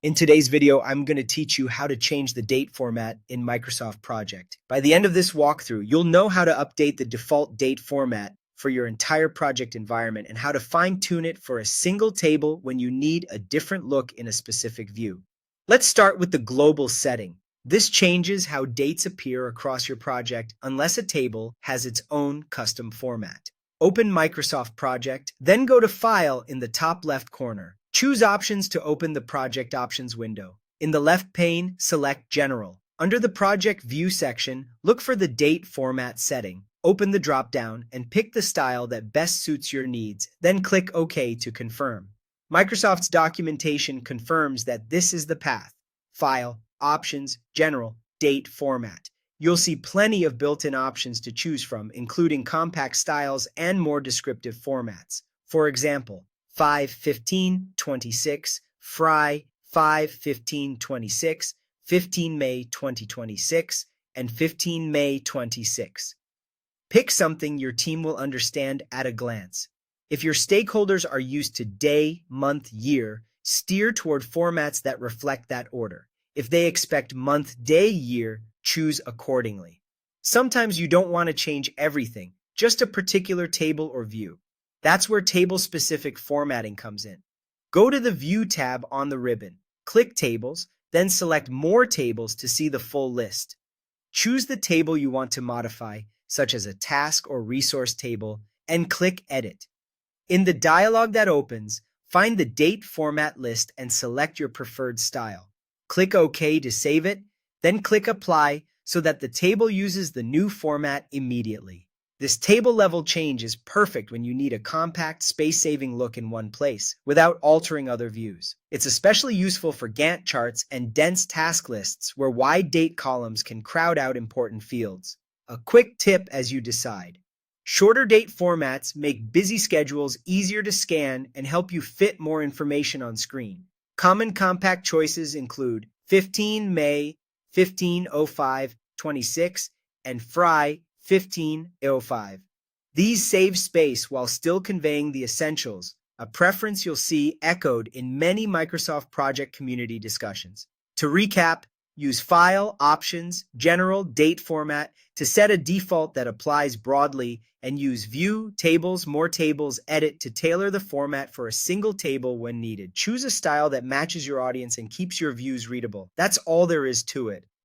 In today's video, I'm going to teach you how to change the date format in Microsoft Project. By the end of this walkthrough, you'll know how to update the default date format for your entire project environment and how to fine-tune it for a single table when you need a different look in a specific view. Let's start with the global setting. This changes how dates appear across your project unless a table has its own custom format. Open Microsoft Project, then go to File in the top left corner. Choose Options to open the Project Options window. In the left pane, select General. Under the Project View section, look for the Date Format setting. Open the drop-down and pick the style that best suits your needs, then click OK to confirm. Microsoft's documentation confirms that this is the path. File, Options, General, Date Format. You'll see plenty of built-in options to choose from, including compact styles and more descriptive formats. For example, 5/15/26, Fry 5/15/26, 15 May 2026, and 15 May 26. Pick something your team will understand at a glance. If your stakeholders are used to day, month, year, steer toward formats that reflect that order. If they expect month, day, year, choose accordingly. Sometimes you don't want to change everything, just a particular table or view. That's where table-specific formatting comes in. Go to the View tab on the ribbon, click Tables, then select More Tables to see the full list. Choose the table you want to modify, such as a task or resource table, and click Edit. In the dialog that opens, find the date format list and select your preferred style. Click OK to save it, then click Apply so that the table uses the new format immediately. This table-level change is perfect when you need a compact, space-saving look in one place, without altering other views. It's especially useful for Gantt charts and dense task lists where wide date columns can crowd out important fields. A quick tip as you decide. Shorter date formats make busy schedules easier to scan and help you fit more information on screen. Common compact choices include 15 May 15/05/26 and Fry 15/05. These save space while still conveying the essentials, a preference you'll see echoed in many Microsoft Project community discussions. To recap, use File, Options, General, Date Format to set a default that applies broadly, and use View, Tables, More Tables, Edit to tailor the format for a single table when needed. Choose a style that matches your audience and keeps your views readable. That's all there is to it.